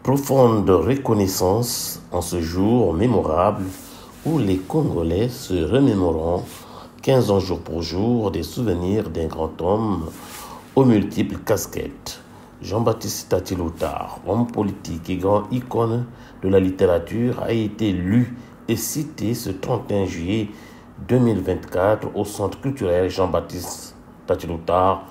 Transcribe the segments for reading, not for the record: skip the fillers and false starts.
Profonde reconnaissance en ce jour mémorable où les Congolais se remémoreront 15 ans jour pour jour des souvenirs d'un grand homme aux multiples casquettes. Jean-Baptiste Tati Loutard, homme politique et grand icône de la littérature, a été lu et cité ce 31 juillet 2024 au Centre culturel Jean-Baptiste Tati Loutard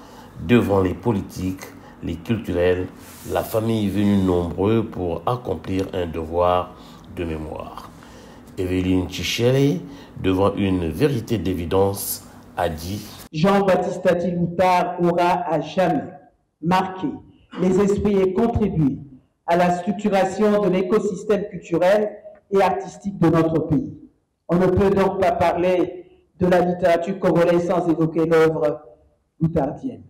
devant les politiques, les culturels, la famille venue nombreux pour accomplir un devoir de mémoire. Evelyne Chichele, devant une vérité d'évidence, a dit « Jean-Baptiste Tati Loutard aura à jamais marqué les esprits et contribué à la structuration de l'écosystème culturel et artistique de notre pays. On ne peut donc pas parler de la littérature congolaise sans évoquer l'œuvre loutardienne.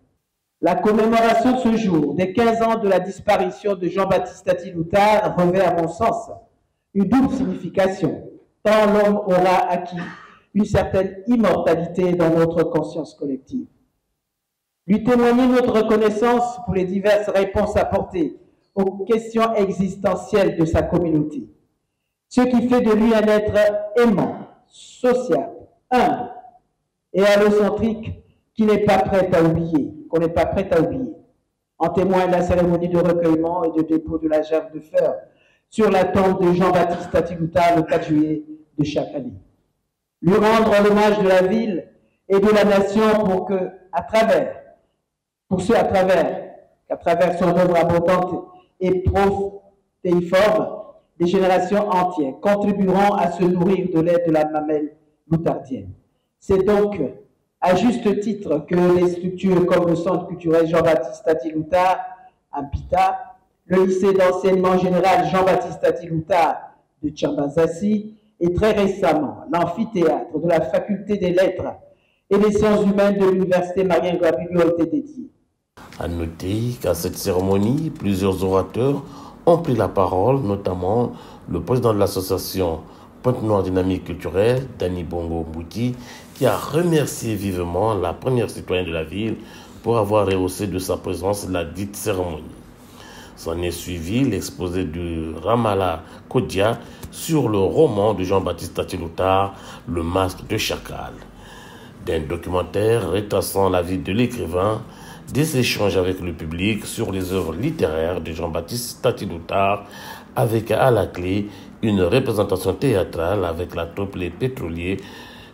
La commémoration de ce jour, des 15 ans de la disparition de Jean-Baptiste Tati Loutard, revêt à mon sens une double signification, tant l'homme aura acquis une certaine immortalité dans notre conscience collective. Lui témoigner notre reconnaissance pour les diverses réponses apportées aux questions existentielles de sa communauté, ce qui fait de lui un être aimant, social, humble et allocentrique qui n'est pas prêt à oublier, qu'on n'est pas prêt à oublier. En témoigne la cérémonie de recueillement et de dépôt de la gerbe de fleurs sur la tombe de Jean-Baptiste Tati Loutard le 4 juillet de chaque année. Lui rendre l'hommage de la ville et de la nation pour que, à travers son œuvre abondante et protéiforme, des générations entières contribueront à se nourrir de l'aide de la mamelle loutardienne. C'est donc à juste titre que les structures comme le Centre culturel Jean-Baptiste Tati Loutard, Ampita, le lycée d'enseignement général Jean-Baptiste Tati Loutard de Tchambazassi et très récemment l'amphithéâtre de la faculté des lettres et des sciences humaines de l'université Marien-Grabulli ont été dédiés. À noter qu'à cette cérémonie, plusieurs orateurs ont pris la parole, notamment le président de l'association Pointe-Noire Dynamique Culturelle, Dani Bongo Mbouti, qui a remercié vivement la première citoyenne de la ville pour avoir rehaussé de sa présence la dite cérémonie. S'en est suivi l'exposé de Ramala Kodia sur le roman de Jean-Baptiste Tati Loutard, Le Masque de Chacal. D'un documentaire retraçant la vie de l'écrivain, des échanges avec le public sur les œuvres littéraires de Jean-Baptiste Tati Loutard, avec à la clé une représentation théâtrale avec la troupe Les Pétroliers,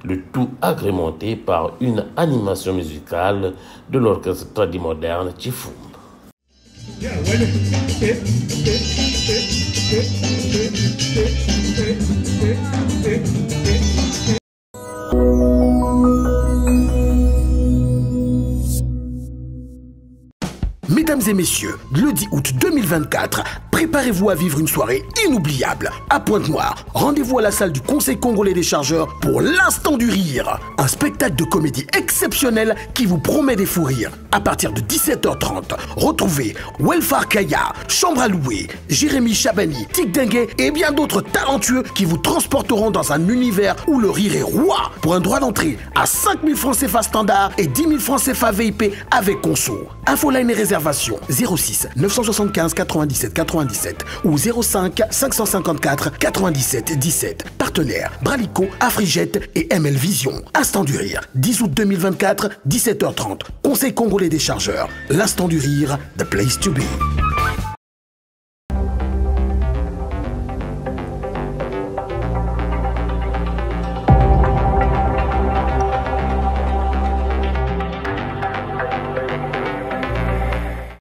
le tout agrémenté par une animation musicale de l'orchestre tradimoderne Tifum. Mesdames et messieurs, le 10 août 2024, préparez-vous à vivre une soirée inoubliable. À Pointe-Noire, rendez-vous à la salle du Conseil congolais des chargeurs pour l'Instant du Rire. Un spectacle de comédie exceptionnel qui vous promet des fous rires. À partir de 17h30, retrouvez Welfare Kaya, Chambre à louer, Jérémy Chabani, Tic Dengue et bien d'autres talentueux qui vous transporteront dans un univers où le rire est roi. Pour un droit d'entrée à 5 000 francs CFA standard et 10 000 francs CFA VIP avec conso. Infoline et réservation 06 975 97 97 ou 05 554 97 17. Partenaires Bralico, Afrijet et ML Vision. Instant du Rire, 10 août 2024, 17h30. Conseil congolais des chargeurs. L'Instant du Rire, the place to be.